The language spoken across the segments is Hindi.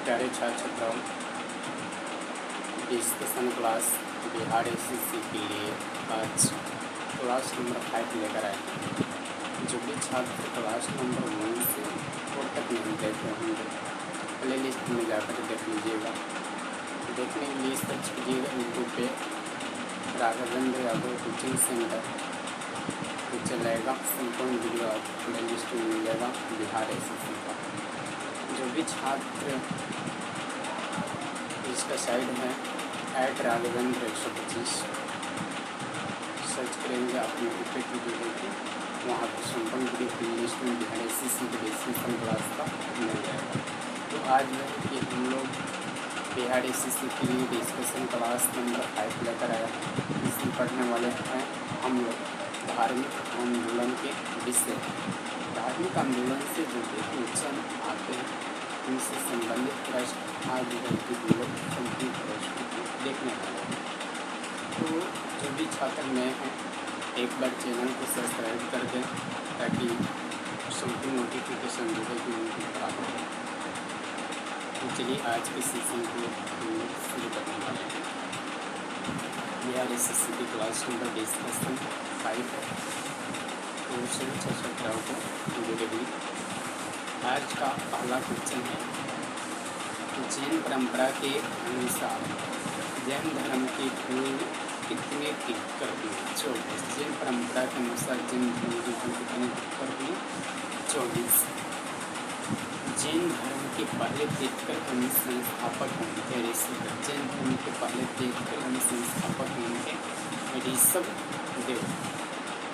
प्यारे छात्र छात्राओं, डिस्कशन क्लास बिहार एसएससी के लिए आज क्लास नंबर 5 लेकर आए हैं। जो भी छात्र क्लास नंबर 1 से 4 तक नहीं देखे होंगे, प्ले लिस्ट में जाकर देख लीजिएगा। देखने के लिए सर्च कीजिएगा यूट्यूब पे राघवेंद्र यादव कोचिंग सेंटर, तो चलेगा संपूर्ण वीडियो आपको प्ले लिस्ट में मिलेगा बिहार एसएससी का। जो भी छात्र इसका साइड है @राघवेंद्र 125 सर्च करेंगे, आपने रिपीट वीडियो देखी, वहाँ पर संपूर्ण वीडियो प्ले लिस्ट में बिहार एसएससी के डिस्कशन क्लास का मिल जाएगा। तो आज है कि हम लोग बिहार एसएससी के लिए डिस्कशन क्लास नंबर 5 लेकर आए हैं। इसमें पढ़ने वाले हैं हम लोग धार्मिक आंदोलन के विषय। धार्मिक आंदोलन से जो भी क्वेश्चन आते हैं उनसे संबंधित प्रश्न आज हम लोग संपूर्ण प्रश्न देखने वाले हैं। तो जो भी छात्र नए हैं एक बार चैनल को सब्सक्राइब कर दें ताकि संपूर्ण नोटिफिकेशन जो है कि उनको प्राप्त हो। तो चलिए आज के सेशन को हम लोग शुरू करने वाले हैं। बिहार एसएससी की क्लास नंबर डिस्कशन 5 है। तो सभी छात्र छात्राओं को गुड आज का पहला क्वेश्चन है, जैन परंपरा के अनुसार जैन धर्म के फूल कितने तीर्थकर हुए? 24। जैन परंपरा के अनुसार जैन धर्म के फूल कितने तीर्थकर हुए? 24। जैन धर्म के पहले तीर्थकर एवं संस्थापक कौन थे? ऋषभ। जैन धर्म के पहले तीर्थकर एवं संस्थापक कौन थे? ऋषभ देव।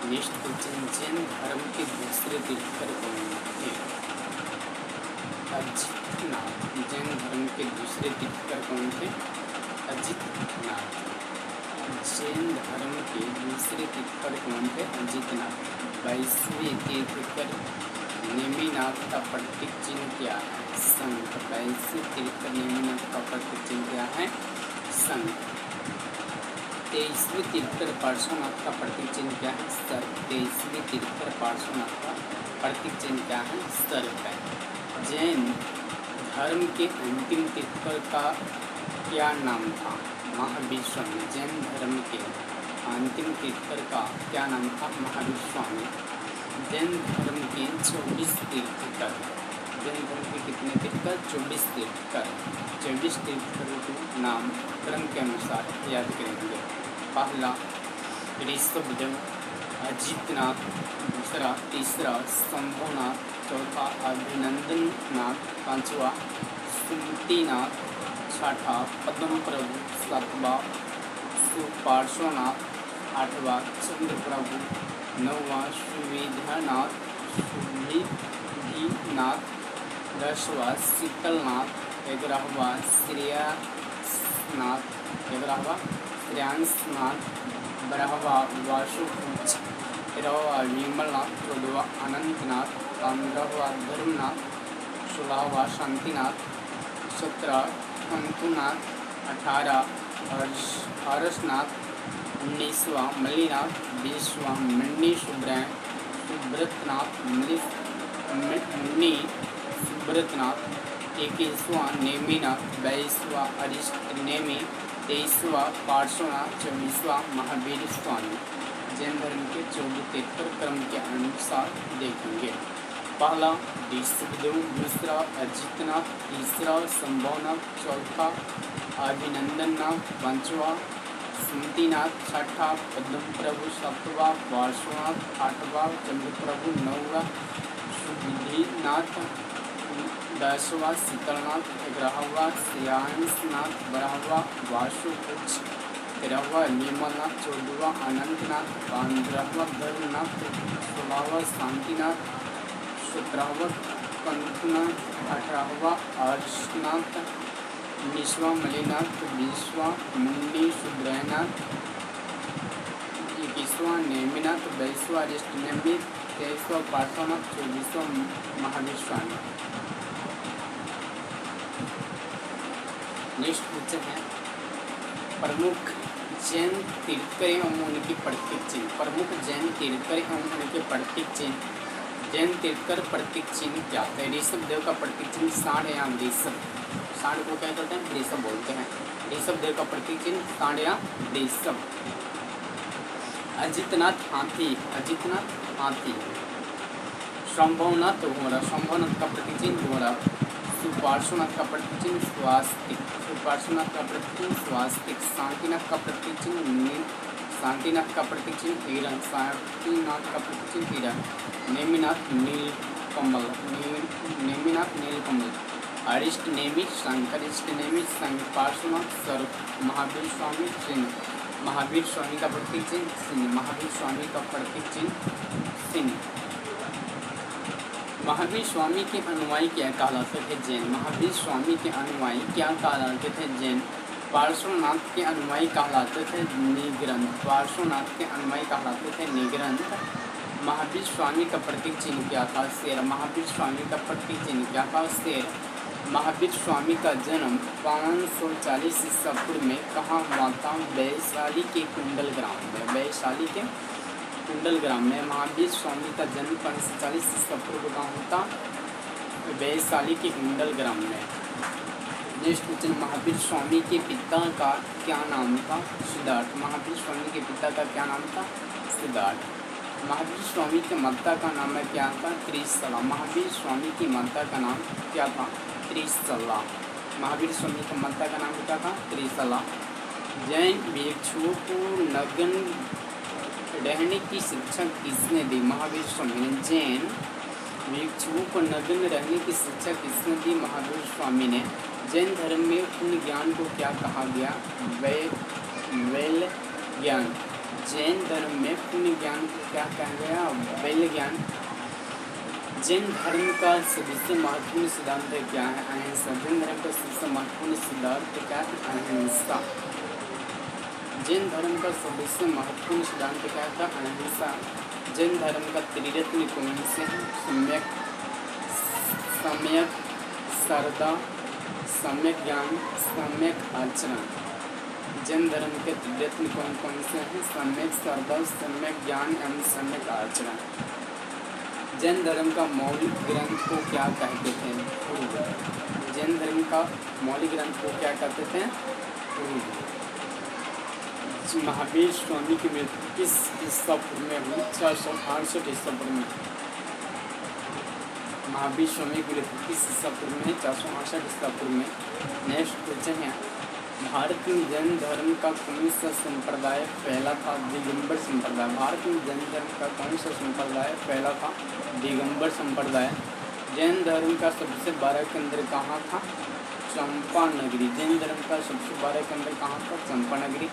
नेक्स्ट क्वेश्चन, जैन धर्म के दूसरे तीर्थकर कौन थे? अजितनाथ। जैन धर्म के दूसरे तीर्थकर कौन थे? अजितनाथ। जैन धर्म के दूसरे तीर्थकर कौन थे? अजितनाथ। 22वें तीर्थकर नेमिनाथ का प्रतीक चिन्ह क्या है? शंख। 22वें तीर्थकर नेमिनाथ का प्रतीक चिन्ह क्या है? शंख। 23वें तीर्थकर पार्श्वनाथ का प्रतीक चिन्ह क्या है? सर्प। 23वें तीर्थकर पार्श्वनाथ का प्रतीक चिन्ह क्या है? सर्प है। जैन धर्म के अंतिम तीर्थकर का क्या नाम था? महावीर स्वामी। जैन धर्म के अंतिम तीर्थकर का क्या नाम था? महावीर स्वामी। जैन धर्म के 24 तीर्थकर। जैन धर्म के कितने तीर्थकर? 24 तीर्थकर। 24 तीर्थकरों के नाम क्रम के अनुसार याद करेंगे। पहला ऋषभदेव, अजितनाथ, दूसरा, तीसरा शंभुनाथ, चौथा अभिनंदननाथ, पांचवा सुमतिनाथ, छठा पद्म प्रभु, सातवां सुपार्श्वनाथ, आठवां चंद्र प्रभु, नौवां सुविद्यानाथ, सुविधिनाथ, 10वां शीतलनाथ, 11वां श्रेयांसनाथ, 12वां वासुपूज, 13वां विमलनाथ, 14वां अनंतनाथ, 15वां धर्मनाथ, 16वां शांतिनाथ, 17वां अंतुनाथ, 18वां हर्षनाथ, 19वां मल्लीनाथ, 20वां मणि सुब्रतनाथ, मुनि सुब्रतनाथ, 21वां नेमिनाथ, 22वां अरिष्ट नेमि, 23वां पार्श्वनाथ, 24वां महावीर स्वामी। जैन धर्म के 24 तीर्थकर क्रम के अनुसार देखेंगे। पहला ऋषभदेव, दूसरा अजितनाथ, तीसरा शंभुनाथ, चौथा अभिनंदननाथ, पांचवा सुमतिनाथ, छठा पद्म प्रभु, सातवां पार्श्वनाथ, 8वां चंद्रप्रभु, 9वां सुविधिनाथ, 10वां शीतलनाथ, 11वां श्रेयांसनाथ, 12वां वासुपूज, 13वां विमलनाथ, 14वां अनंतनाथ, 15वां धर्मनाथ, 16वां शांतिनाथ, 17वां कंतुनाथ, 18वां हर्षनाथ, 19वां मल्लीनाथ, 20वां मुनि सुब्रतनाथ, 21वां नेमिनाथ, 22वां अरिष्ट नेमि, 23वां पार्श्वनाथ, 24वां महावीर स्वामी। नेक्स्ट क्वेश्चन है, प्रमुख जैन तीर्थकर एवं उनके प्रतीक चिन्ह। प्रमुख जैन तीर्थकर एवं उनके प्रतीक चिन्ह। जैन तीर्थकर प्रतीक चिन्ह क्या है? ऋषभदेव का प्रतीक चिन्ह सांड या ऋषभ। सांड को क्या कहते हैं? वृषभ बोलते हैं। ऋषभ देव का प्रतीक चिन्ह सांड या वृषभ। अजितनाथ हाथी, अजितनाथ हाथी। शंभवनाथ घोड़ा, शंभवनाथ का प्रतीक चिन्ह घोड़ा। सुपार्श्वनाथ का प्रतीक चिन्ह स्वास्तिक, सुपार्श्वनाथ का प्रतीक चिन्ह स्वास्तिक। शांतिनाथ का प्रतीक चिन्ह नील, शांतिनाथ का प्रतीक चिन्ह हिरण, शांतिनाथ का प्रतीक चिन्ह हिरण। नेमिनाथ नीलकमल, नेमिनाथ नीलकमल। अरिष्ट नेमि शंकर, अरिष्ट नेमि शंकर। पार्श्वनाथ स्वरूप, महावीर स्वामी चिन्ह, महावीर स्वामी का प्रतीक चिन्ह सिंह, महावीर स्वामी का प्रतीक चिन्ह सिंह। महावीर स्वामी के अनुयायी क्या कहलाते थे? जैन। महावीर स्वामी के अनुयायी क्या कहलाते थे? जैन। पार्श्वनाथ के अनुयायी कहलाते थे निग्रंथ, पार्श्वनाथ के अनुयायी कहलाते थे निग्रंथ। महावीर स्वामी का प्रतीक चिन्ह क्या था? शेर, महावीर स्वामी का प्रतीक चिन्ह क्या था? शेर। महावीर स्वामी का जन्म 540 ईसा पूर्व में कहाँ हुआ था? वैशाली के कुंडल ग्राम में, वैशाली के कुंडल ग्राम में महावीर स्वामी का जन्म 540 ईसा पूर्व कहाँ होता? वैशाली के कुंडल ग्राम में। नेक्स्ट क्वेश्चन, महावीर स्वामी के पिता का क्या नाम था? सिद्धार्थ। महावीर स्वामी के पिता का क्या नाम था? सिद्धार्थ। महावीर स्वामी के माता का नाम क्या था? त्रिशला। महावीर स्वामी की माता का नाम क्या था? त्रिशला। महावीर स्वामी की माता का नाम क्या था? त्रिशला। जैन भिक्षुओं को नग्न रहने की शिक्षा किसने दी? महावीर स्वामी ने। जैन भिक्षुओं को नग्न रहने की शिक्षा किसने दी? महावीर स्वामी ने। जैन धर्म में पूर्ण ज्ञान को क्या कहा गया? वेल ज्ञान। जैन धर्म में पूर्ण ज्ञान को क्या कहा गया? वेल ज्ञान। जैन धर्म का सबसे महत्वपूर्ण सिद्धांत क्या है? अहिंसा। जैन धर्म का सबसे महत्वपूर्ण सिद्धांत क्या है? अहिंसा। जैन धर्म का सबसे महत्वपूर्ण सिद्धांत क्या था? अहिंसा। जैन धर्म का त्रिरत्न कौन से हैं? सम्यक श्रद्धा, सम्यक ज्ञान, सम्यक आचरण। जैन धर्म के त्रिरत्न कौन कौन से हैं? सम्यक श्रद्धा, सम्यक ज्ञान एवं सम्यक आचरण। जैन धर्म का मौलिक ग्रंथ को क्या कहते थे? पूर्व। जैन धर्म का मौलिक ग्रंथ को क्या कहते थे? पूर्व। महावीर स्वामी की मृत्यु किस ईसा पूर्व में हुई? 468 ईसा पूर्व में। महावीर स्वामी की मृत्यु किस ईसा पूर्व में? 468 ईसा पूर्व में। नेक्स्ट क्वेश्चन है, भारत में जैन धर्म का कौन सा संप्रदाय फैला था? दिगंबर संप्रदाय। भारत में जैन धर्म का कौन सा संप्रदाय फैला था? दिगंबर संप्रदाय। जैन धर्म का सबसे बड़ा केंद्र कहाँ था? चंपानगरी। जैन धर्म का सबसे बड़ा केंद्र कहाँ था? चंपानगरी।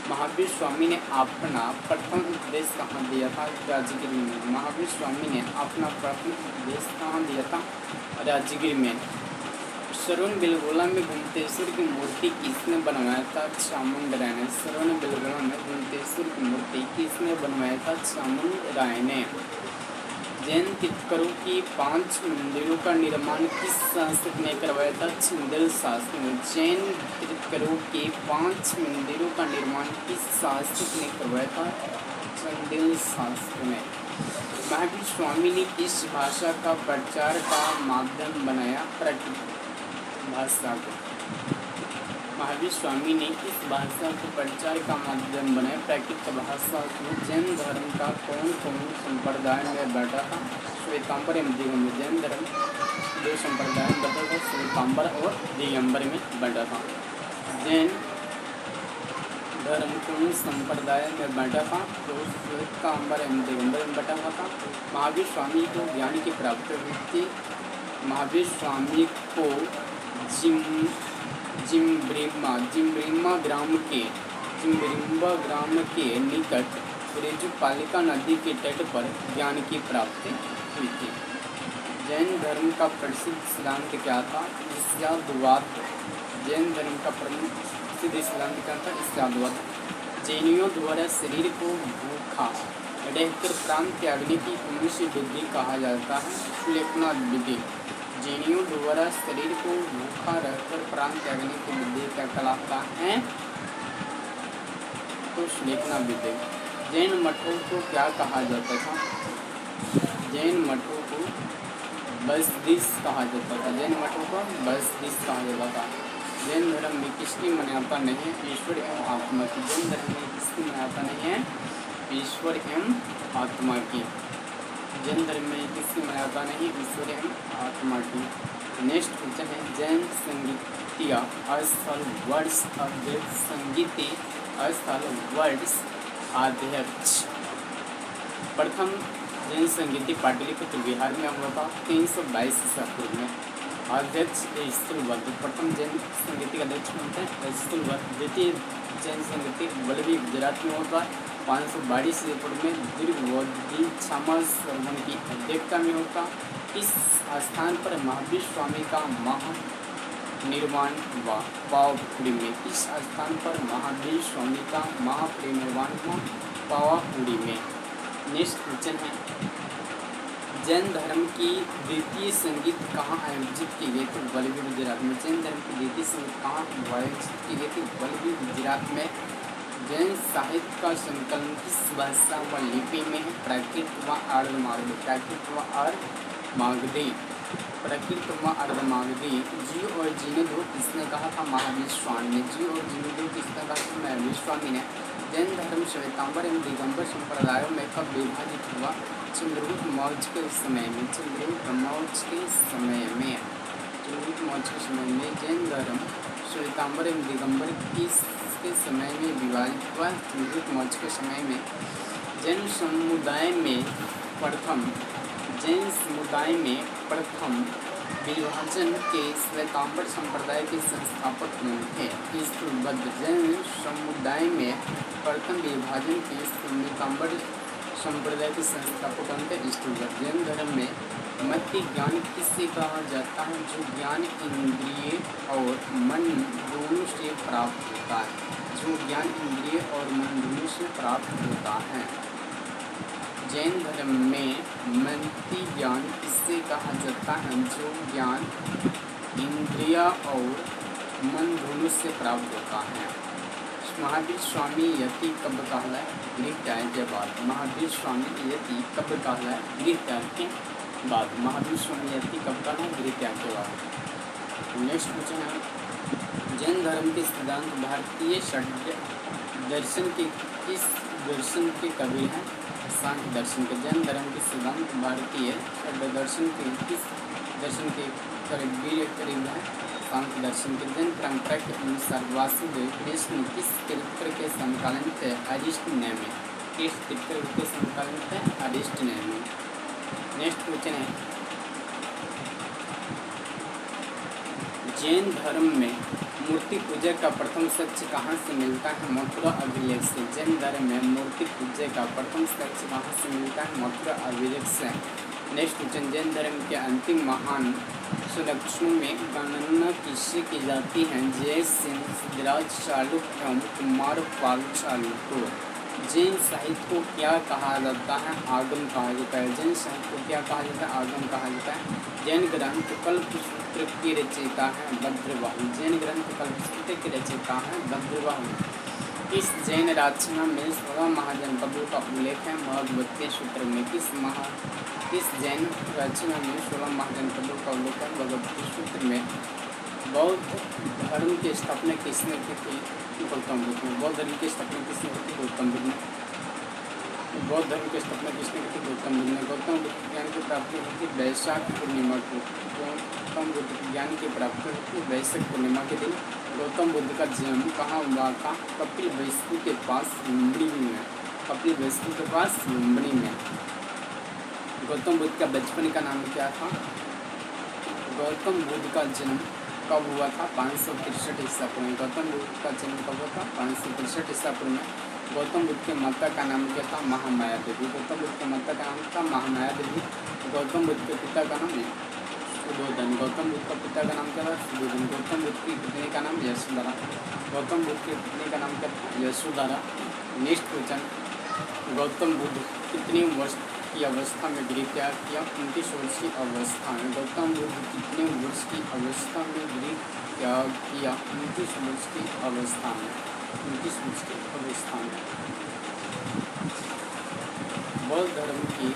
महावीर स्वामी ने अपना प्रथम उपदेश कहाँ दिया था? राजगिरी में। महावीर स्वामी ने अपना प्रथम उपदेश कहाँ दिया था? राजगिरी में। श्रवण बेलगोला में गुप्तेश्वर की मूर्ति किसने बनवाया था? चामुंड राय ने। श्रवण बेलगोला में गुप्तेश्वर की मूर्ति किसने बनवाया था? चामुंड राय ने। जैन तीर्थंकरों की 5 मंदिरों का निर्माण किस शासक ने करवाया था? चंदेल शासक ने। जैन तीर्थंकरों के 5 मंदिरों का निर्माण किस शासक ने करवाया था? चंदेल शासक ने। महावीर स्वामी ने इस भाषा का प्रचार का माध्यम बनाया? प्राकृत भाषा को। महावीर स्वामी ने इस भाषा को प्रचार का माध्यम बनाया? प्राकृत भाषा को। जैन धर्म का कौन कौन संप्रदाय में बैठा था? श्वेतांबर एवं दिगंबर। जैन धर्म 2 संप्रदाय में बैठा था, श्वेतांबर और दिगंबर में बैठा था। जैन धर्म कौन संप्रदाय में बैठा था? तो श्वेतांबर एवं दिगंबर में बैठा हुआ था। महावीर स्वामी को ज्ञान की प्राप्ति हुई थी। महावीर स्वामी को जिम्ब्रिम्बा ग्राम के निकट रेजुपालिका नदी के तट पर ज्ञान की प्राप्ति हुई थी। जैन धर्म का प्रसिद्ध सिद्धांत क्या था? ईर्ष्याद्वाद। जैन धर्म का प्रसिद्ध सिद्धांत क्या था? ईर्ष्याद्वाद। जैनियों द्वारा शरीर को भूखा रहकर प्राण त्यागने की कौन सी विधि कहा जाता है? श्लेखनाद विधि। जैनियों द्वारा शरीर को भूखा रहकर प्राण त्यागने की विधि क्या कहलाता है? तो श्लेखनाद विधि। जैन मठों को क्या कहा जाता था? जैन मठों को बसदिश कहा जाता था, जैन मठों को बसदिश कहा जाता था। जैन धर्म में किसकी मान्यता नहीं है? ईश्वर एवं आत्मा की। जैन धर्म में किसकी मान्यता नहीं है? ईश्वर एवं आत्मा की। जैन धर्म में किसकी मान्यता नहीं? ईश्वर एवं आत्मा की। नेक्स्ट क्वेश्चन है, जैन संगीतीय स्थल वर्ष अध्यक्ष, संगीतीय स्थल वर्ष अध्यक्ष। प्रथम जैन संगीति पाटलिपुत्र बिहार में हुआ था 322 ईसा पूर्व में। अध्यक्ष स्थूलवध, प्रथम जैन संगीति का अध्यक्ष बनते हैं स्थूलवध। द्वितीय जैन संगीति वल्लभी गुजरात में होता है 522 ईसा पूर्व में। दीर्घवदी क्षमा श्रवण की अध्यक्षता में होता। इस स्थान पर महावीर स्वामी का महानिर्वाण हुआ पावापुरी में। इस स्थान पर महावीर स्वामी का महापरिनिर्वाण हुआ पावापुरी में। नेक्स्ट क्वेश्चन है, जैन धर्म की द्वितीय संगीत कहाँ आयोजित की गई थी? वल्लभी गुजरात में। जैन धर्म की द्वितीय संगीत कहाँ आयोजित की गई थी? वल्लभी गुजरात में। जैन साहित्य का संकलन किस भाषा व लिपि में है? प्राकृत व अर्धमागधी। प्राकृत व अर्धमागधी। प्राकृत व अर्धमागधी। जीव और जीने दो किसने कहा था? महावीर स्वामी ने। जीव और जीने दो किसने कहा था? महावीर स्वामी ने। जैन धर्म श्वेतांबर एवं दिगंबर संप्रदायों में कब विभाजित हुआ? चंद्रगुप्त मौर्य के समय में। चंद्रगुप्त मौर्य के समय में। चंद्रगुप्त मौर्य के समय में जैन धर्म श्वेतांबर एवं दिगंबर किसके समय में विभाजित हुआ? चंद्रगुप्त मौर्य के समय में। जैन समुदाय में प्रथम विभाजन के श्वेतांबर संप्रदाय के संस्थापक कौन थे? स्थूलबद्ध। जैन समुदाय में प्रथम विभाजन के श्वेतांबर संप्रदाय के संस्थापक कौन थे? स्थूलबद्ध। जैन धर्म में मति ज्ञान किससे कहा जाता है? जो ज्ञान इंद्रिय और मन दोनों से प्राप्त होता है। जो ज्ञान इंद्रिय और मन दोनों से प्राप्त होता है। जैन धर्म में मति ज्ञान किससे कहा जाता है? जो ज्ञान इंद्रिय और मन दोनों से प्राप्त होता है। महावीर स्वामी यति कब कहलाए? गृह त्याग के बाद। महावीर स्वामी यति कब कहलाए? गृह त्याग के बाद। महावीर स्वामी यति कब कहलाए? गृह त्याग के बाद। नेक्स्ट क्वेश्चन है, जैन धर्म के सिद्धांत भारतीय षड् दर्शन के किस दर्शन के कबीर हैं? सांख्य दर्शन के। जैन धर्म के सिद्धांत भारतीय षड् दर्शन के किस दर्शन के करीब है? सांख्य दर्शन के। जैन परंपरा के अनुसार वासुदेव कृष्ण किस तीर्थ के संकलन थे? अरिष्टनेय में। किस तीर्थ के संकलन थे? अरिष्टनेय में। नेक्स्ट क्वेश्चन है, जैन धर्म में मूर्ति पूजा का प्रथम साक्ष्य कहाँ से मिलता है? मथुरा अभिलेख से। जैन धर्म में मूर्ति पूजा का प्रथम साक्ष्य कहाँ से मिलता है? मथुरा अभिलेख से। नेक्स्ट क्वेश्चन, जैन धर्म के अंतिम महान संरक्षकों में गणना किससे की जाती है? जयसेन, सिद्धराज चालुक्य एवं कुमारपाल चालुक्य। जैन साहित्य को क्या कहा जाता है? आगम कहा जाता है। जैन साहित्य को क्या कहा जाता है? आगम कहा जाता है। जैन ग्रंथ कल्पसूत्र की रचयिता है भद्रबाहु। जैन ग्रंथ कल्पसूत्र की रचयिता है भद्रबाहु। इस जैन रचना में 16 महाजनपदों का उल्लेख है भगवती सूत्र में। किस जैन रचना में 16 महाजनपदों का उल्लेख है भगवती सूत्र में? बौद्ध धर्म की स्थापना किसने की थी? गौतम बुद्ध ने। बौद्ध धर्म की स्थापना किसने की थी? गौतम बुद्ध ने। बौद्ध धर्म की स्थापना किसने की थी? गौतम बुद्ध ने। गौतम बुद्ध ज्ञान की प्राप्ति हुई थी वैशाख पूर्णिमा को। गौतम बुद्ध की ज्ञान की प्राप्ति हुई थी वैशाख पूर्णिमा के दिन। गौतम बुद्ध का जन्म कहाँ हुआ था? कपिल वस्तु के पास लुम्बिनी में। कपिल वस्तु के पास लुम्बिनी में। गौतम बुद्ध का बचपन का नाम क्या था? गौतम बुद्ध का जन्म कब हुआ था? 563 ईसा पूर्व में। गौतम बुद्ध का जन्म कब हुआ था? 563 ईसा पूर्व में। गौतम बुद्ध के माता का नाम क्या था? महामाया देवी। गौतम बुद्ध के माता का नाम था महामाया देवी। गौतम बुद्ध के पिता का नाम सुदोधन। गौतम बुद्ध का पिता का नाम क्या था? सुदोधन। गौतम बुद्ध की पत्नी का नाम यशोधरा। गौतम बुद्ध की पत्नी का नाम क्या था? यशोधरा। नेक्स्ट क्वेश्चन, गौतम बुद्ध कितनी वर्ष की अवस्था में गृह त्याग किया? 29 वर्ष की अवस्था में। गौतम बुद्ध कितने वर्ष की अवस्था में गृह त्याग किया? 29 वर्ष की अवस्था में। 29 वर्ष की अवस्था में। बौद्ध धर्म की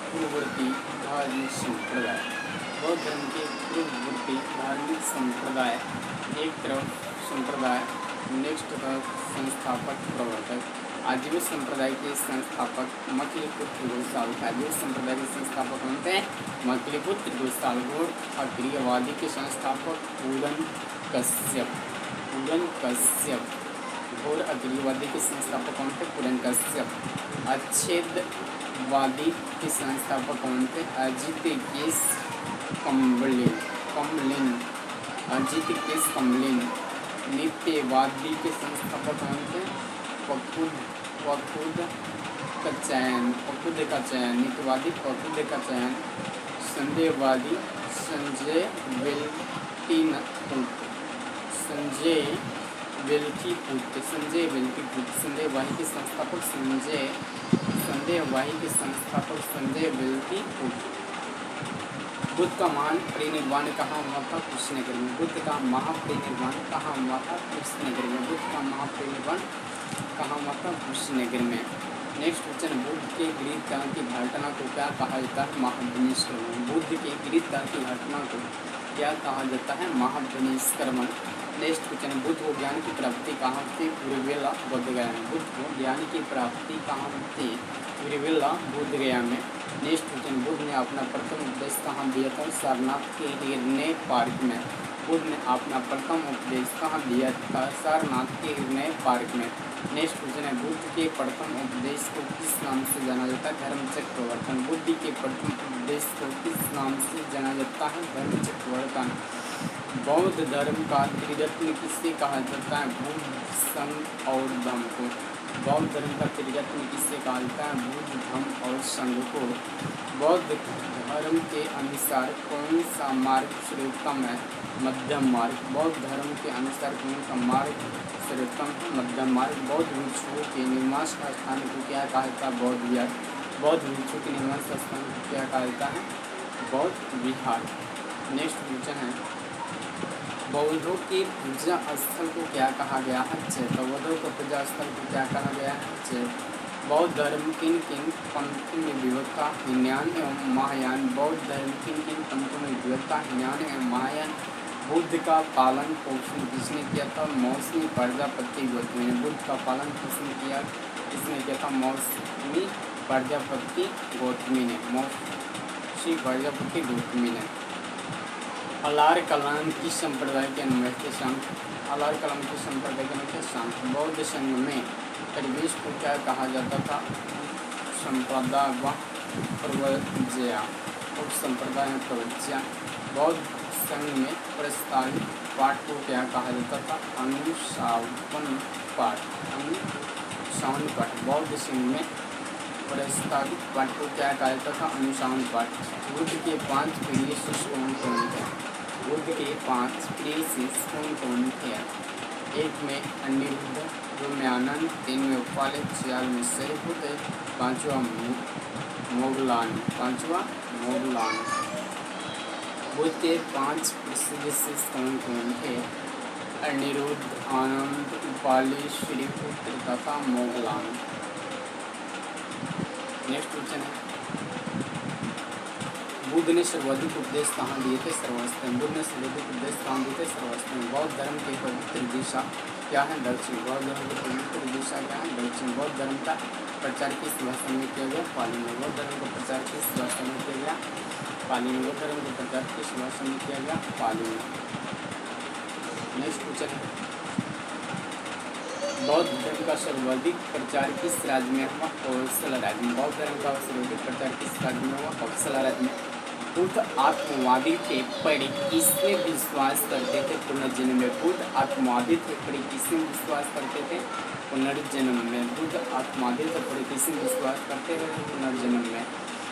पूर्ववर्ती धार्मिक संप्रदाय। बौद्ध धर्म के पूर्ववर्ती धार्मिक संप्रदाय, एक तरफ संप्रदाय, नेक्स्ट तरफ संस्थापक प्रवर्तक। आजीव संप्रदाय के संस्थापक मकलिपुत्र गोसाल। आजीव संप्रदाय के संस्थापक बनते हैं मकलिपुत्र गोसाल। और अक्रियवादी के संस्थापक पूरन कश्यप। पूरन कश्यप। और अक्रियवादी के संस्थापक कौन थे? पूरन कश्यप। अच्छेदवादी के संस्थापक कौन थे? अजित केस कम्बलिन। अजित केस कम्बलिन। नित्यवादी के संस्थापक कौन थे? पकुद का चयन। नित्यवादी पकुद का चयन। संदेहवादी संजय वेल्कीपुट। संदेहवादी के संस्थापक संजय वेल्कीपुट। बुद्ध का महान परिनिर्वाण कहाँ हुआ था? कृष्णनगर में। बुद्ध का महापरिनिर्वाण कहाँ हुआ था? कृष्णनगर में। बुद्ध का महापरिनिर्वाण कहाँ हुआ था? कृष्णनगर में। नेक्स्ट क्वेश्चन, बुद्ध के गिरिधकार की घटना को क्या कहा जाता है? महाविनिष्क्रमण। बुद्ध के गिरिधकार की घटना को क्या कहा जाता है? महाविनिष्क्रमण। नेक्स्ट क्वेश्चन, बुद्ध को ज्ञान की प्राप्ति कहाँ थी? उर्वेला बोधगया में। बुद्ध को ज्ञान की प्राप्ति कहाँ थी? उर्वेला बोधगया में। नेक्स्ट क्वेश्चन, बुद्ध ने अपना प्रथम उपदेश कहाँ दिया था? सारनाथ के हिरण्य पार्क में। बुद्ध ने अपना प्रथम उपदेश कहाँ दिया था? सारनाथ के हिरण्य पार्क में। नेक्स्ट क्वेश्चन है, बुद्ध के प्रथम उपदेश को किस नाम से जाना जाता है? धर्मचक्र प्रवर्तन। बुद्ध के प्रथम उपदेश को किस नाम से जाना जाता है? धर्मचक्र प्रवर्तन। बौद्ध धर्म का त्रिरत्न किससे कहा जाता है? बुद्ध, संघ और धम्म को। बौद्ध धर्म का त्रिरत्न किससे कहा जाता है? बुद्ध, धम्म और संघ को। बौद्ध धर्म के अनुसार कौन सा मार्ग सर्वोत्तम है? मध्यम मार्ग। बौद्ध धर्म के अनुसार कौन सा मार्ग सर्वोत्तम है? मध्यम मार्ग। बौद्ध भिक्षुओं के निवास स्थान को क्या कहा जाता है? बौद्ध विहार। बौद्ध भिक्षुओं के निवास स्थान को क्या कहा जाता है? बौद्ध विहार। नेक्स्ट क्वेश्चन है, बौद्धों के पूजा स्थल को क्या कहा गया है? चैत्य। बौद्धों का पूजा स्थल को क्या कहा गया है? चैत्य। बौद्ध धर्म किन किन पंथों में विभक्त था? हीनयान एवं महायान। बौद्ध धर्म किन किन पंथों में विभक्त था? हीनयान एवं महायान। बुद्ध का पालन पोषण किसने किया था? मौसमी प्रजापति गौतमी ने। बुद्ध का पालन पोषण किसने किया था? मौसमी प्रजापति गौतमी ने। मौसमी प्रजापति गौतमी ने। अलार कलाम की संप्रदाय के अनुमय थे शांत। अलार कलाम की संप्रदाय के अनुमय थे शांत। बौद्ध संघ में परिवेश को क्या कहा जाता था? संप्रदाय व प्रवज्या। उप संप्रदाय में प्रवज्या। बौद्ध संघ में प्रस्तावित पाठ को क्या कहा जाता था? अनुशासन पाठ। बौद्ध संघ में प्रस्तावित पाठ को क्या कहा जाता था? अनुशासन पाठ। बुद्ध के 5 प्रिय शिष्य कौन थे? बुद्ध के 5 प्रिय शिष्य कौन थे? 1 में अनिरुद्ध, 2 में आनंद, 3 में उपपाल, 4 में शरीफुद्ध, 5वां मोगलान। बुद्ध के 5 प्रसिद्ध शिष्य कौन थे? अनिरुद्ध, आनंद, उपाली, शरीफुद्ध तथा मोगलान। नेक्स्ट क्वेश्चन है, बुद्ध ने सर्वाधिक उपदेश कहाँ दिए थे? सर्वस्त्र में। बुद्ध ने सर्वाधिक उपदेश कहाँ दिए थे? सर्वस्त्र में। बौद्ध धर्म की पवित्र दिशा क्या है? दक्षिण। बौद्ध धर्म की पवित्र दिशा क्या है? दक्षिण। बौद्ध धर्म का प्रचार किस भाषा में किया गया? पाली में। बौद्ध धर्म का प्रचार किस भाषा में किया गया? पाली में। बौद्ध धर्म का प्रचार किस भाषा में किया गया? पाली में। नेक्स्ट क्वेश्चन है, बौद्ध धर्म का सर्वाधिक प्रचार किस राज्य में हुआ? कोसला राज्य में। बौद्ध धर्म का सर्वाधिक प्रचार किस राज्य में हुआ? कोसला राज्य में। बुद्ध आत्मवादी थे पर किसमें विश्वास करते थे? पुनर्जन्म में। बुद्ध आत्मवादी थे पर किसमें विश्वास करते थे? पुनर्जन्म में। बुद्ध आत्मवादी थे पर किसमें विश्वास करते थे? पुनर्जन्म में।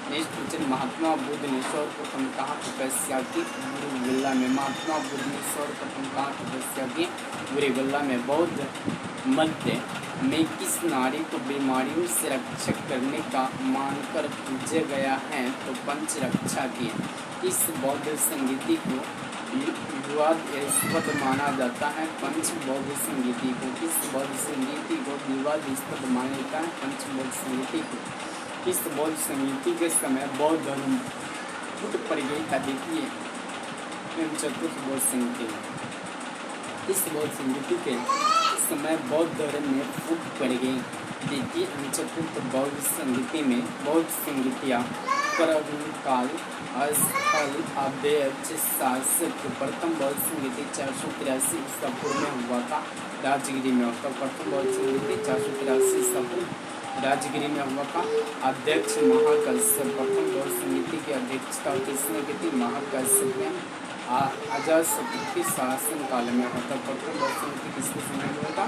नेक्स्ट क्वेश्चन, महात्मा बुद्ध ने सर्वप्रथम कहाँ तपस्या की? बुरीविल्ला में। महात्मा बुद्ध ने सर्वप्रथम कहाँ तपस्या की? बुरीविल्ला में। बौद्ध मध्य में किस नारी को बीमारियों से रक्षा करने का मानकर पूजा गया है? तो पंचरक्षा की। इस बौद्ध संगीति को विवादास्पद माना जाता है? पंच बौद्ध संगीति को। किस बौद्ध संगीति को विवादास्पद माना जाता है? पंच बौद्ध संगीति को। इस बौद्ध संगीति के समय बौद्ध धर्म फुट पड़ गई था। देखिए एवं चतुर्थ बौद्ध संगति में। इस बौद्ध संगति के समय बौद्ध धर्म में फूट पड़ गई। द्वितीय एवं चतुर्थ बौद्ध संगति में बौद्ध संगतियाँ प्रारंभ काल स्थल अध्यक्ष शासक प्रथम बौद्ध संगति 483 ईसा पूर्व में हुआ था, राजगिरी में होता। प्रथम बौद्ध संगति 483 ईसा पूर्व राजगिरी में हुआ था। अध्यक्ष महाकश्यप। प्रथम बौद्ध समिति की अध्यक्षता किसने की थी? महाकश्यप ने अजातशत्रु के शासन काल में होता। प्रथम बौद्ध समिति किसके समय में होता?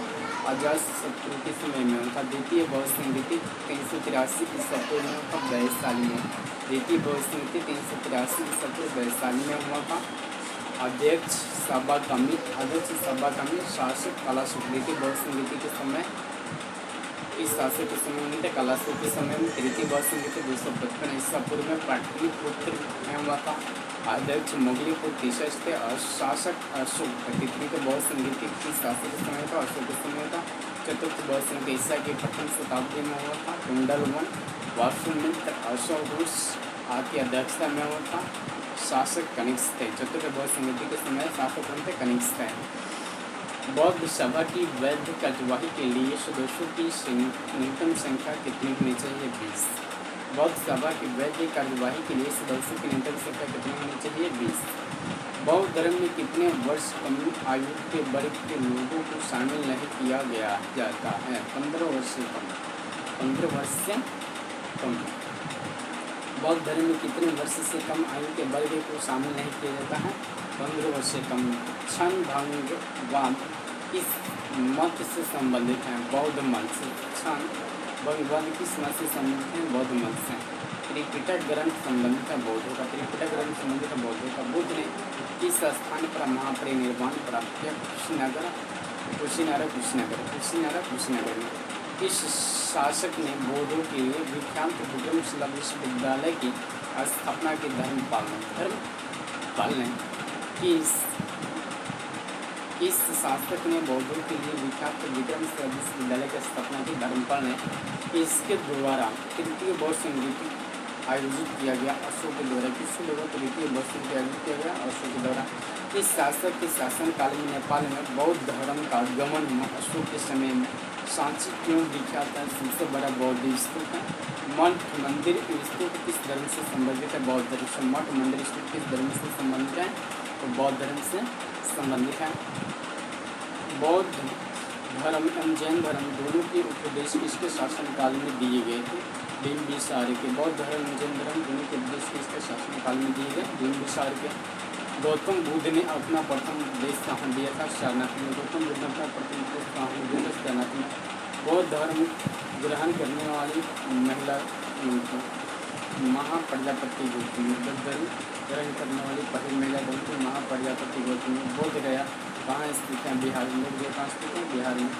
अजातशत्रु के समय में होता। द्वितीय बौद्ध समिति 383 ईसा पूर्व में होता, वैशाली में। द्वितीय बौद्ध समिति 383 ईसा पूर्व वैशाली में हुआ था। अध्यक्ष सभाकर्मी शासक कलाशुक। द्वितीय बौद्ध समिति के समय इस शासक के समय में थे कलाशुक के समय में। तृतीय बौद्ध समिति 255 ईसा पूर्व में पाटलिपुत्र में हुआ था। अध्यक्ष मोगलीपुत्र तीसरे थे और शासक अशोक। तृतीय बौद्ध समिति किस शासक के समय था? अशोक के समय था। चतुर्थ बौद्ध समिति ईसा की प्रथम शताब्दी में हुआ था। कुंडलवन वासुमित्र अशोक की अध्यक्षता में हुआ था। शासक कनिष्क थे। चतुर्थ बौद्ध समिति के समय शासक कौन थे? कनिष्क थे। बौद्ध सभा की वैध कार्यवाही के लिए सदस्यों की न्यूनतम संख्या कितनी होनी चाहिए? 20। बौद्ध सभा की वैध कार्यवाही के लिए सदस्यों की न्यूनतम संख्या कितनी होनी चाहिए? 20। बौद्ध धर्म में कितने वर्ष कम आयु के वर्ग के लोगों को शामिल नहीं किया गया जाता है? 15 वर्ष से कम। 15 वर्ष से कम। बौद्ध धर्म में कितने वर्ष से कम आयु के वर्ग को शामिल नहीं किया जाता है? 15 वर्ष से कम। क्षण भंगवाद किस मत से संबंधित है? बौद्ध मत से। क्षण भंगवाद किस मत से संबंधित है? बौद्ध मत से। त्रिपिटक ग्रंथ संबंधित है बौद्धों का। त्रिपिटक ग्रंथ संबंधित है बौद्धों का। बुद्ध ने किस स्थान पर महापरिनिर्वाण प्राप्त किया? कुशीनगर में। इस शासक ने बौद्धों के लिए विख्यात विक्रमशिला विश्वविद्यालय की स्थापना की? धर्मपाल ने। किस शासक ने बौद्धों के लिए विख्यात विक्रमशिला विश्वविद्यालय की स्थापना की? धर्मपाल ने। इसके द्वारा तृतीय बौद्ध संगति आयोजित किया गया? अशोक के द्वारा। किसके द्वारा तृतीय बौद्ध संगति आयोजित किया गया? अशोक के द्वारा। इस शासक के शासनकाल में नेपाल में बौद्ध धर्म का आगमन हुआ। अशोक के समय में सांची क्यों विख्यात है? सबसे बड़ा बौद्ध स्तूप है। मठ मंदिर स्तूप किस धर्म से संबंधित है? बौद्ध धर्म से। मठ मंदिर स्तूप किस धर्म से संबंधित है? तो बौद्ध धर्म से संबंधित है। बौद्ध धर्म एवं जैन धर्म दोनों के उपदेश किसके शासनकाल में दिए गए थे? बिम्बिसार के। बौद्ध धर्म एवं जैन धर्म दोनों के उपदेश किसके शासनकाल में दिए गए? बिम्बिसार के। गौतम बुद्ध ने अपना प्रथम उपदेश कहाँ दिया था? सारनाथ में। गौतम बुद्ध ने अपना प्रथम उपदेश कहाँ दिया था? सारनाथ में। बौद्ध धर्म ग्रहण करने वाली महिला महाप्रजापति गौतमी। बौद्ध धर्म ग्रहण करने वाली पहली महिला गौतमी महाप्रजापति गौतमी। बोध गया कहाँ स्थित है? बिहार में। बोध गया कहाँ स्थित है? बिहार में।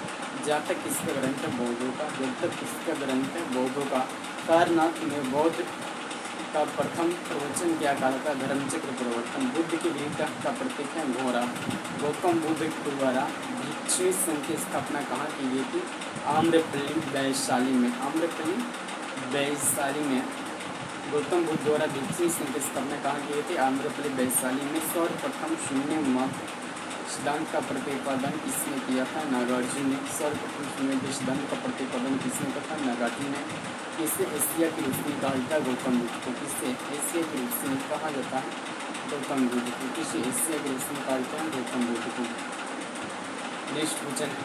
जातक किसका ग्रंथ है? बौद्धों का। जब किसका ग्रंथ है? बौद्धों का। सारनाथ में बौद्ध का प्रथम प्रवचन क्या कहा था? धर्मचक्र प्रवर्तन। बुद्ध की वीरता का प्रतीक है घोड़ा। गौतम बुद्ध द्वारा भिक्षु संघ की स्थापना कहाँ की गई थी? आम्रपल्ली वैशाली में। आम्रपल्ली वैशाली में गौतम बुद्ध द्वारा भिक्षु संघ की स्थापना कहाँ की गई थी? आम्रपल्ली वैशाली में। सर्वप्रथम शून्य मत सिद्धांत का प्रतिपादन किसने किया था? नागार्जुन ने। सर्वप्रथम शून्य सिद्धांत का प्रतिपादन किसने किया था? नागार्जुन ने। किसे एशिया की रोशनी कहा जाता है? गौतम बुद्ध को। किससे एशिया की रोशनी कहा जाता है? गौतम बुद्ध को। किसे एशिया की रोशनी कहा जाता है? गौतम बुद्ध को। नेक्स्ट क्वेश्चन है,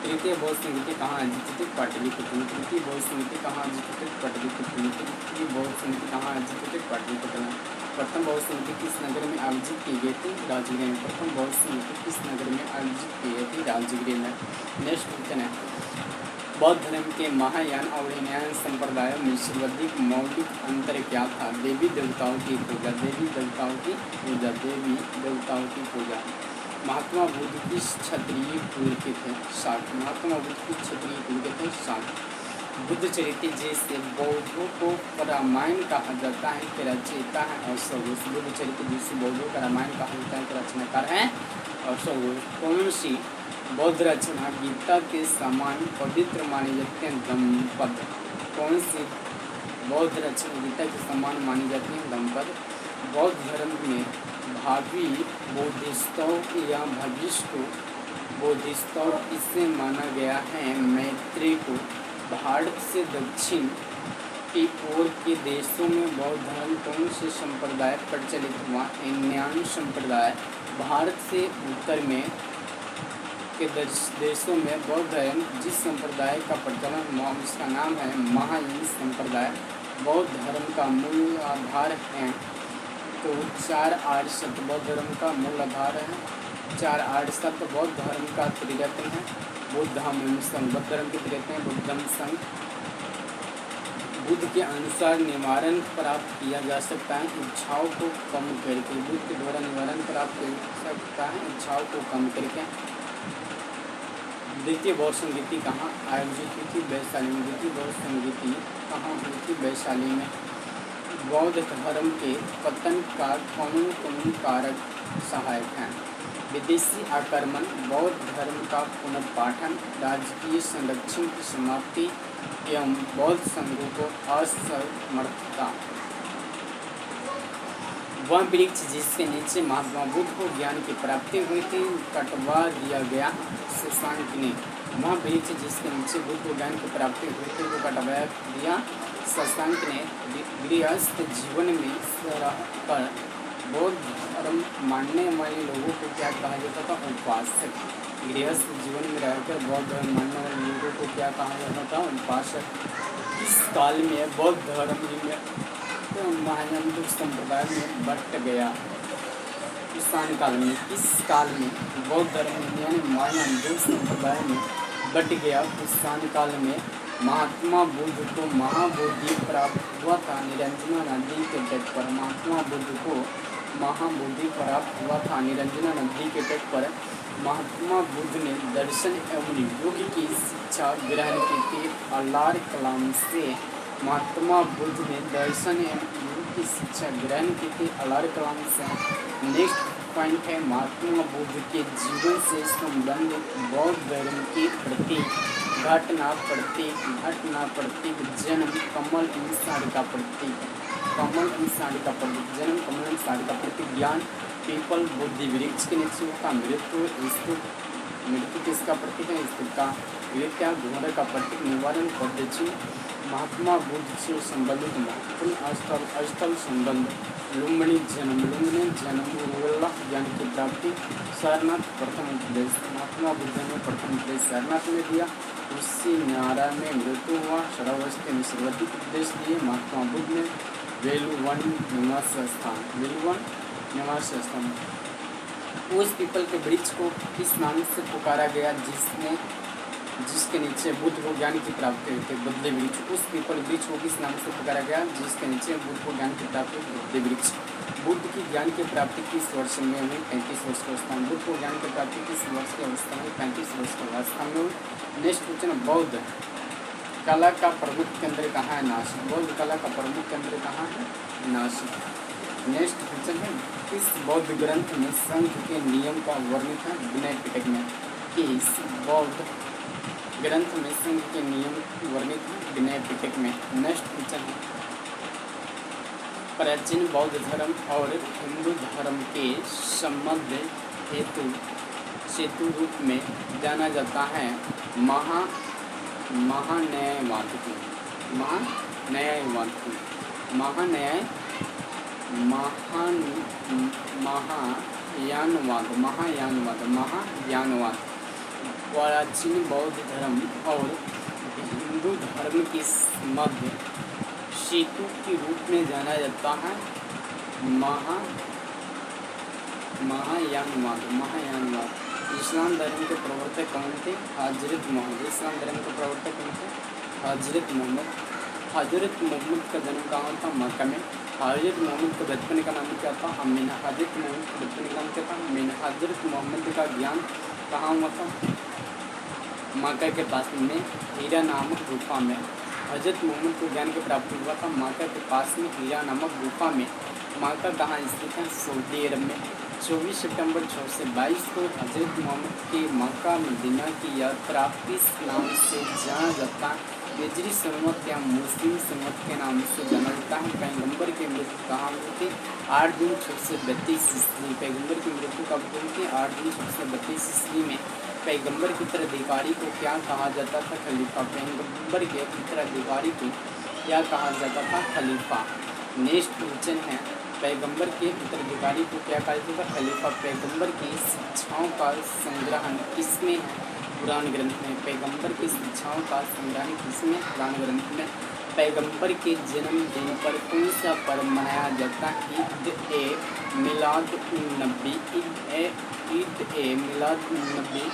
तृतीय बौद्ध समिति कहाँ आयोजित थी? पाटलिपुत्र में। तृतीय बौद्ध समिति कहाँ आयोजित थी? पाटलिपुत्र में। तृतीय बौद्ध समिति कहाँ आयोजित थी? पाटलिपुत्र में। प्रथम बौद्ध समिति किस नगर में आयोजित की गई थी? राजगिरी में। प्रथम बौद्ध समिति किस नगर में आयोजित की गई थी? राजगिरी में। नेक्स्ट क्वेश्चन है, बौद्ध धर्म के महायान और हीनयान संप्रदायों में सर्वाधिक मौलिक अंतर क्या था? देवी देवताओं की पूजा। देवी देवताओं की पूजा। देवी देवताओं की पूजा। महात्मा बुद्ध किस क्षत्रिय कुल के थे? शाक्त। महात्मा बुद्ध किस क्षत्रिय कुल के थे? शाक्त। बुद्ध चरित्र जैसे बौद्धों को रामायण कहा जाता है कि रचयिता है अश्वघोष। बुद्ध चरित्र जिसे बौद्धों का रामायण कहा जाता है कि रचनाकार है अश्वघोष। कौन सी बौद्ध रचना गीता के समान पवित्र मानी जाती है? धम्मपद। कौन सी बौद्ध रचना गीता के समान मानी जाती है? धम्मपद। बौद्ध धर्म में भावी बोधिसत्व या भविष्य बोधिसत्व इससे माना गया है। मैत्री को भारत से दक्षिण की ओर के देशों में बौद्ध धर्म कौन से संप्रदाय प्रचलित हुआ? न्यान संप्रदाय। भारत से उत्तर में के देशों में बौद्ध धर्म जिस संप्रदाय का प्रचलन हुआ उसका नाम है महायान संप्रदाय। बौद्ध धर्म का मूल आधार है तो 4 आर्य सत्य बौद्ध धर्म का मूल आधार है। 4 आर्य सत्य बौद्ध धर्म का त्रिरत्न है। बुद्धम संघ बौद्ध धर्म के त्रिरत्न है बुद्धम संघ। बुद्ध के अनुसार निवारण प्राप्त किया जा सकता है इच्छाओं को कम करके। बुद्ध के द्वारा निवारण प्राप्त किया जा सकता है इच्छाओं को कम करके। द्वितीय बौद्ध संगीति कहाँ आयोजित हुई थी? वैशाली में। द्वितीय बौद्ध संगीति कहाँ हुई थी? वैशाली में। बौद्ध धर्म के पतन का कौन कौन कारक सहायक हैं? विदेशी आक्रमण, बौद्ध धर्म का पुनर्पाठन, राजकीय संरक्षण की समाप्ति एवं बौद्ध संघों को असमर्थता। वह वृक्ष जिसके नीचे महात्मा बुद्ध को ज्ञान की प्राप्ति हुई थी कटवा दिया गया शशांक ने। वह वृक्ष जिसके नीचे बुद्ध को ज्ञान की प्राप्ति हुई थी वो कटवा दिया शशांक ने। गृहस्थ जीवन में रहकर बौद्ध धर्म मानने वाले लोगों को क्या कहा जाता था? उपासक। गृहस्थ जीवन में रहकर बौद्ध धर्म मानने वाले लोगों को क्या कहा जाता था? उपासक। इस काल में बौद्ध धर्म में महायान संप्रदाय में बट गया। कुषाण काल में, इस काल में बौद्ध धर्म यानी महायान संप्रदाय में बट गया। कुषाण काल में महात्मा बुद्ध को महाबोधि प्राप्त हुआ था निरंजना नदी के तट पर। महात्मा बुद्ध को महाबोधि प्राप्त हुआ था निरंजना नदी के तट पर। महात्मा बुद्ध ने दर्शन एवं योग की शिक्षा ग्रहण की थी। अलार कलाम से महात्मा बुद्ध ने दर्शन एवं योग की शिक्षा ग्रहण की थी। अलार कलाम से। नेक्स्ट पॉइंट है महात्मा बुद्ध के जीवन से संबंधित बौद्ध धर्म के प्रति घटना प्रतीक जन्म कमल इंसान का प्रतीक। कमल इंसान का प्रतीक जन्म कमल इंसान का प्रतीक। ज्ञान पीपल बुद्धि वृक्ष के नीचे का मृत्यु स्तूप। मृत्यु किसका प्रतीक है? स्तूप का। विद्या घोर का प्रतीक। निवारण पद्धति। महात्मा बुद्ध से संबंधित महत्वपूर्ण स्थल संबंध। लुम्बिनी जन्म उल्लाह ज्ञान की प्राप्ति। सारनाथ प्रथम उपदेश। महात्मा बुद्ध ने प्रथम उपदेश सारनाथ में दिया। उसी नारा में मृत्यु हुआ। शरावस्था में सर्वाधिक उपदेश दिए महात्मा बुद्ध ने। वेलुवन निवास स्थान। उस पीपल के वृक्ष को किस नाम से पुकारा गया जिसके नीचे बुद्ध को ज्ञान की प्राप्ति हुई थी? बुद्धि वृक्ष। उस पीपल वृक्ष को किस नाम से पुकारा गया जिसके नीचे बुद्ध को ज्ञान की प्राप्ति हुई? बुद्धि वृक्ष। बुद्ध की ज्ञान की प्राप्ति किस वर्ष में हुई? 35 वर्ष की अवस्था में। बुद्ध को ज्ञान की प्राप्ति किस वर्ष की अवस्था में? 35 वर्ष की अवस्था में हुई। नेक्स्ट क्वेश्चन, बौद्ध कला का प्रमुख केंद्र कहाँ है? नासिक। बौद्ध कला का प्रमुख केंद्र कहाँ है? नासिक। नेक्स्ट क्वेश्चन है, किस बौद्ध ग्रंथ में संघ के नियम का वर्णित है? विनय पिटक में। किस बौद्ध ग्रंथ में संघ के नियम वर्णित है? विनय पिटक में। नेक्स्ट क्वेश्चन है, प्राचीन बौद्ध धर्म और हिंदू धर्म के संबंध हेतु सेतु रूप में जाना जाता है महान्यायवाद को। महायानवाद। प्राचीन बौद्ध धर्म और हिंदू धर्म के मध्य सेतु के रूप में जाना जाता है महायानवाद। इस्लाम धर्म के प्रवर्तक कौन थे? हजरत मोहम्मद। इस्लाम धर्म के प्रवर्तक कौन थे? हजरत मोहम्मद। हजरत मोहम्मद का जन्म कहाँ था? मक्का में। हजरत मोहम्मद के बचपन का नाम क्या था? अमीना। हजरत मोहम्मद के बचपन का नाम क्या था? अमीना। हजरत मोहम्मद का ज्ञान कहाँ हुआ था? मक्का के पास में हीरा नामक गुफा में। हजरत मोहम्मद को ज्ञान की प्राप्ति हुआ था मक्का के पास में हीरा नामक गुफा में। मक्का कहाँ स्थित है? सऊदी अरब में। 24 सितंबर 6 से 22 को हजरत मोहम्मद के मक्का मदीना की यात्रा किस नाम से जाना जाता हिजरी संवत या मुस्लिम संवत के नाम से जाना जाता है। पैगंबर की मृत्यु कहाँ हुई थी? 8 जून 632 ईस्वी। पैगंबर की मृत्यु कब हुई थी? 8 जून 632 ईस्वी में। पैगंबर के उत्तराधिकारी को क्या कहा जाता था? खलीफा। पैगंबर के उत्तराधिकारी को क्या कहा जाता था? खलीफा। नेक्स्ट क्वेश्चन है, पैगंबर के उत्तराधिकारी को क्या कहा जाता था? खलीफा। पैगंबर की शिक्षाओं का संग्रहण किसमें है? कुरान ग्रंथ में। पैगंबर की शिक्षाओं का संग्रहण किसमें? कुरान ग्रंथ में। पैगंबर के जन्मदिन पर कौन सा पर्व मनाया जाता है? ईद ए मिलाद उन नबी। ईद ए मिलाद उन नबी।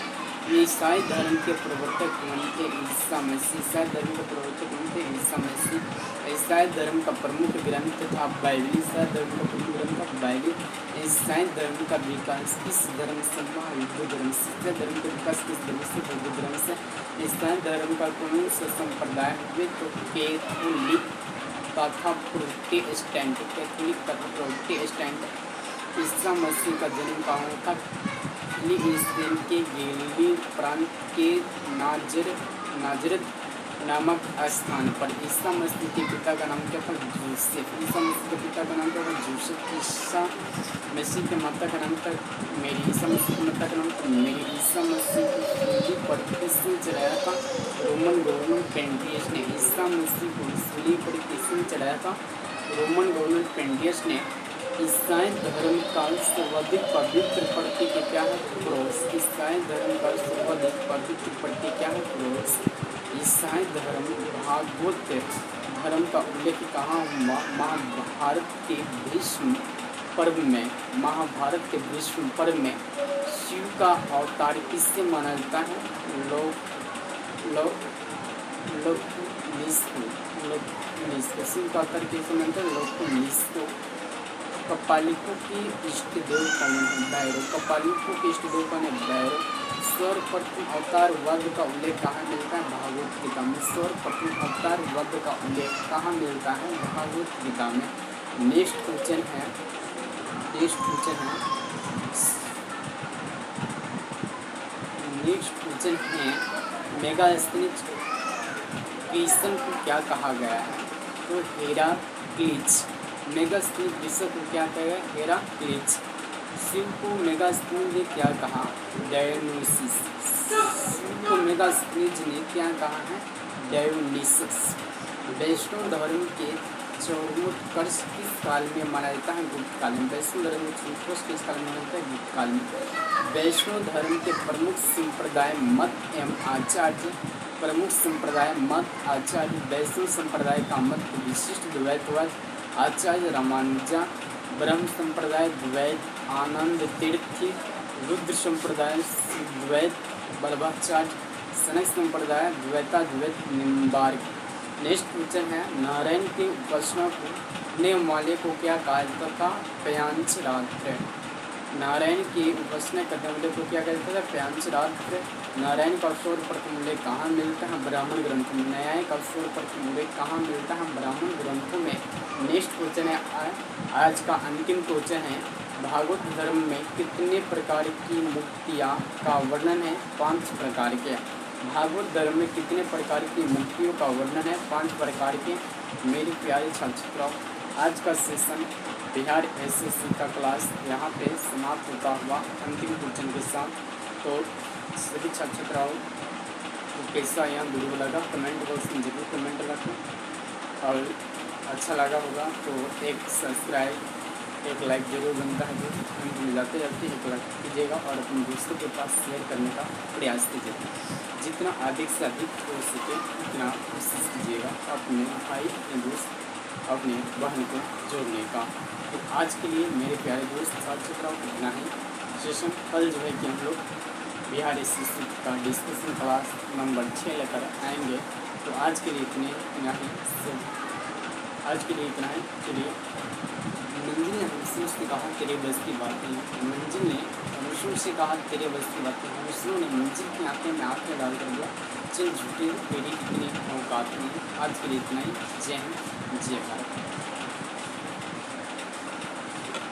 ईसाई धर्म के प्रवर्तक कौन थे? ईसा मसीह। ईसाई धर्म के प्रवर्तक कौन थे? ईसा मसीह। ईसाई धर्म का प्रमुख ग्रंथ था बाइबिल। ईसाई धर्म का प्रमुख ग्रंथ था बाइबिल। ईसाई धर्म का विकास किस धर्म से हुआ? हिंदू धर्म से। ईसाई धर्म का विकास किस धर्म से? हिंदू धर्म से। ईसाई धर्म का कौन सा संप्रदाय हुए? तो कैथोलिक तथा प्रोटेस्टेंट। कैथोलिक तथा प्रोटेस्टेंट। ईसा मसीह का जन्म कहाँ हुआ था? फिलिस्तीन के गलील प्रांत के नाजरत नामक स्थान पर। ईसा मसीह के पिता का नाम क्या था? जोसेफ। ईसा मसीह के पिता का नाम क्या था? जोसेफ। ईसा मसीह के माता का नाम था मेरी। ईसा मसीह की माता का नाम था मेरी। ईसा मसीह की सूली पर किसने चढ़ाया था? रोमन गवर्नर पेंटियस ने। ईसा मसीह को सूली पर किसने चढ़ाया था? रोमन गवर्नर पेंटियस ने। ईसाई धर्म का सर्वाधिक पवित्र प्रतीक क्या है? क्रॉस। ईसाई धर्म का सर्वाधिक पवित्र प्रतीक क्या है? क्रॉस। ईसाई धर्म भागवत धर्म का उल्लेख कहाँ हुआ? महाभारत के भीष्म पर्व में। महाभारत के भीष्म पर्व में शिव का अवतार किससे माना जाता है? शिव का अवतार किससे मानते हैं? लोकुलिस्को। कपालिकों की इष्ट देव कौन है? भैरव। कपालिकों के इष्ट देव कौन है? भैरव। सर्वप्रथम अवतार वर्ग का उल्लेख कहाँ मिलता है? भागवत गीता में। सर्वप्रथम अवतार वर्ग का उल्लेख कहाँ मिलता है? भागवत गीता में। नेक्स्ट क्वेश्चन है मेगास्थनीज ग्रीसन को क्या कहा गया है? तो हेराक्लीज। मेगास्थनीज ग्रीसन को क्या कहा गया? हेराक्लीज। शिव को मेगास्थनीज ने क्या कहा? डायोनिसिस। शिव को मेगास्थनीज ने क्या कहा है? डायोनिसिस। वैष्णव धर्म के चरमोत्कर्ष किस काल में माना जाता है? गुप्त काल में। वैष्णव धर्म के चरमोत्कर्ष किस काल में माना जाता है? गुप्त काल में। वैष्णव धर्म के प्रमुख संप्रदाय मत एवं आचार्य। प्रमुख संप्रदाय मत आचार्य। वैष्णव संप्रदाय का मत विशिष्ट द्वैतवाद आचार्य रामानुजा। ब्रह्म संप्रदाय द्वैत आनंद तीर्थी। रुद्र संप्रदाय द्वैत वल्लभाचार्य। सनक संप्रदाय द्वैताद्वैत निम्बार्क। नेक्स्ट क्वेश्चन है, नारायण की उपासना करने वाले को क्या कहा जाता था? प्यांचरात्र। नारायण की उपासना करने वाले को क्या कहा जाता था? प्यांचरात्र। नारायण का सर्वप्रथम उल्लेख कहाँ मिलता है? ब्राह्मण ग्रंथों में। न्याय का सर्वप्रथम उल्लेख कहाँ मिलता है? ब्राह्मण ग्रंथों में। नेक्स्ट क्वेश्चन है, आज का अंतिम क्वेश्चन है, भागवत धर्म में कितने प्रकार की मुक्तियाँ का वर्णन है? 5 प्रकार के। भागवत धर्म में कितने प्रकार की मुक्तियों का वर्णन है? 5 प्रकार के। मेरे प्यारे छात्र छात्राओं, आज का सेशन बिहार एसएससी का क्लास यहाँ पे समाप्त होता हुआ अंतिम क्वेश्चन के साथ। तो सभी छात्र छात्राओं को कैसा यहाँ वीडियो लगा कमेंट बॉक्स में जरूर कमेंट रखें, और अच्छा लगा होगा तो एक सब्सक्राइब एक लाइक जरूर बनता है। जो हम जाते जाते एक लाइक कीजिएगा और अपने दोस्तों के पास शेयर करने का प्रयास कीजिएगा। जितना अधिक से अधिक हो सके उतना कोशिश कीजिएगा अपने भाई अपने दोस्त अपने बहन को जोड़ने का। तो आज के लिए मेरे प्यारे दोस्त छात्र छात्राओं को इतना ही सेशन। कल जो है कि हम लोग बिहार एसएससी का डिस्कशन क्लास नंबर 6 लेकर आएंगे। तो आज के लिए इतना ही आज के लिए इतना ही। चलिए, मंजिल ने हमसे उसने कहा तेरे बस की बातें। मंजिल ने मशहूर से कहा तेरे बस की बातें। मशहूर ने मंजिल की आंखें में आंखें डाल कर दिया, चल झूठे तेरी इतनी औकात नहीं। आज के लिए इतना ही। जय हिंद, जय भारत।